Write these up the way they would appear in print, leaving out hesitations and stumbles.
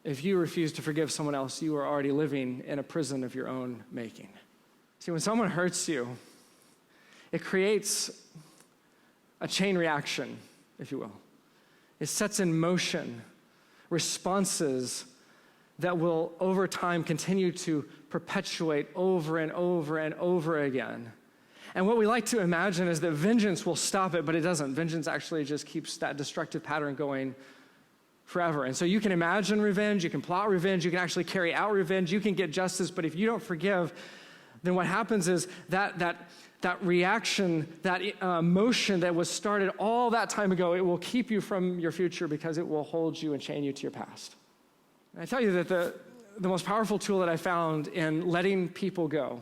If you refuse to forgive someone else, you are already living in a prison of your own making. See, when someone hurts you, it creates a chain reaction, if you will. It sets in motion responses that will, over time, continue to perpetuate over and over and over again. And what we like to imagine is that vengeance will stop it, but it doesn't. Vengeance actually just keeps that destructive pattern going forever. And so you can imagine revenge, you can plot revenge, you can actually carry out revenge, you can get justice, but if you don't forgive, then what happens is that reaction, that motion that was started all that time ago, it will keep you from your future because it will hold you and chain you to your past. And I tell you that the most powerful tool that I found in letting people go,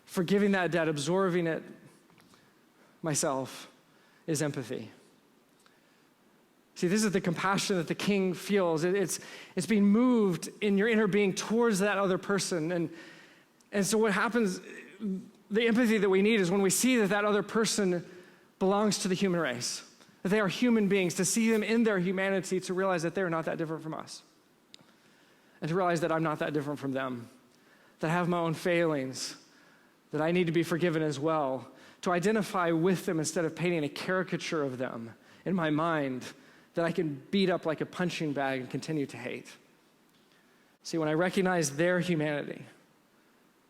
forgiving that debt, absorbing it myself, is empathy. See, this is the compassion that the king feels. It's being moved in your inner being towards that other person. And so what happens, the empathy that we need is when we see that other person belongs to the human race, that they are human beings, to see them in their humanity, to realize that they're not that different from us, and to realize that I'm not that different from them, that I have my own failings, that I need to be forgiven as well, to identify with them instead of painting a caricature of them in my mind that I can beat up like a punching bag and continue to hate. See, when I recognize their humanity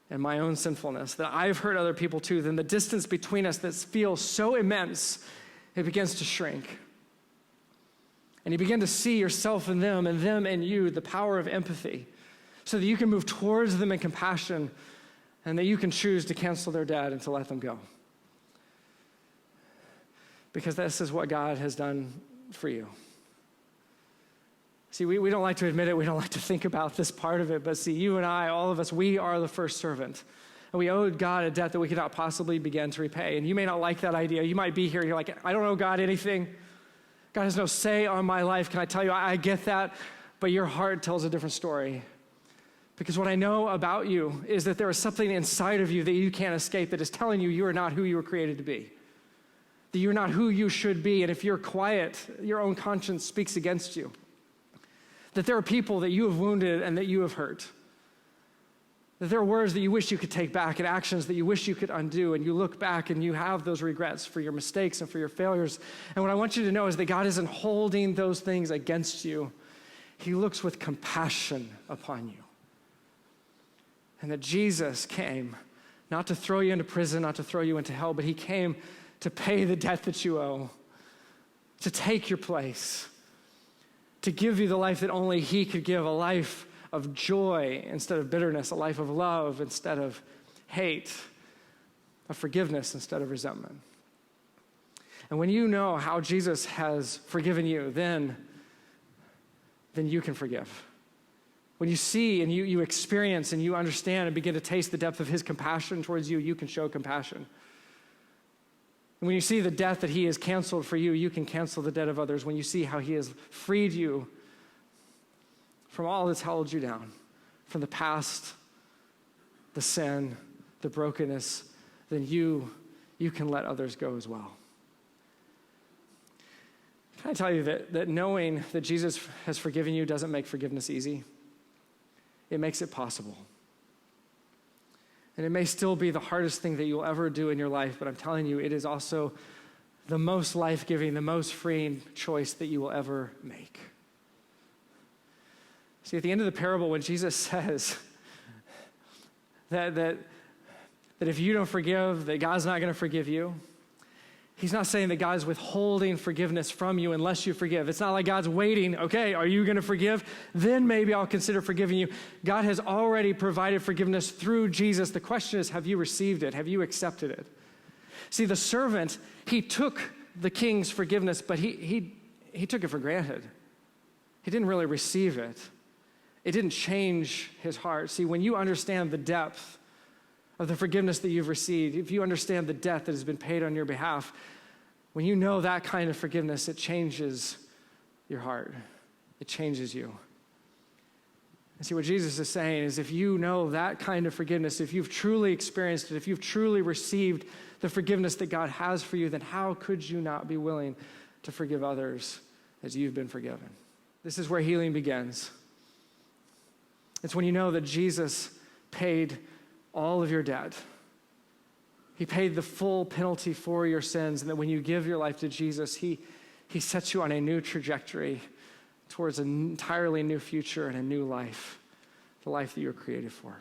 and my own sinfulness, that I've hurt other people too, then the distance between us that feels so immense, it begins to shrink. And you begin to see yourself in them and you, the power of empathy, so that you can move towards them in compassion and that you can choose to cancel their debt and to let them go. Because this is what God has done for you. See, we don't like to admit it. We don't like to think about this part of it. But see, you and I, all of us, we are the first servant. And we owed God a debt that we could not possibly begin to repay. And you may not like that idea. You might be here, you're like, I don't owe God anything. God has no say on my life. Can I tell you, I get that. But your heart tells a different story. Because what I know about you is that there is something inside of you that you can't escape that is telling you you are not who you were created to be. That you're not who you should be. And if you're quiet, your own conscience speaks against you. That there are people that you have wounded and that you have hurt. That there are words that you wish you could take back and actions that you wish you could undo. And you look back and you have those regrets for your mistakes and for your failures. And what I want you to know is that God isn't holding those things against you. He looks with compassion upon you. And that Jesus came not to throw you into prison, not to throw you into hell, but he came to pay the debt that you owe, to take your place, to give you the life that only he could give, a life of joy instead of bitterness, a life of love instead of hate, of forgiveness instead of resentment. And when you know how Jesus has forgiven you, then you can forgive. When you see and you experience and you understand and begin to taste the depth of his compassion towards you, you can show compassion. And when you see the debt that he has canceled for you, you can cancel the debt of others. When you see how he has freed you from all that's held you down, from the past, the sin, the brokenness, then you can let others go as well. Can I tell you that knowing that Jesus has forgiven you doesn't make forgiveness easy? It makes it possible. And it may still be the hardest thing that you'll ever do in your life, but I'm telling you, it is also the most life-giving, the most freeing choice that you will ever make. See, at the end of the parable, when Jesus says that if you don't forgive, that God's not going to forgive you, he's not saying that God's withholding forgiveness from you unless you forgive. It's not like God's waiting, okay, are you going to forgive? Then maybe I'll consider forgiving you. God has already provided forgiveness through Jesus. The question is, have you received it? Have you accepted it? See, the servant, he took the king's forgiveness, but he took it for granted. He didn't really receive it. It didn't change his heart. See, when you understand the depth of the forgiveness that you've received, if you understand the debt that has been paid on your behalf, when you know that kind of forgiveness, it changes your heart. It changes you. And see, what Jesus is saying is if you know that kind of forgiveness, if you've truly experienced it, if you've truly received the forgiveness that God has for you, then how could you not be willing to forgive others as you've been forgiven? This is where healing begins. It's when you know that Jesus paid all of your debt. He paid the full penalty for your sins, and that when you give your life to Jesus, he sets you on a new trajectory towards an entirely new future and a new life, the life that you were created for.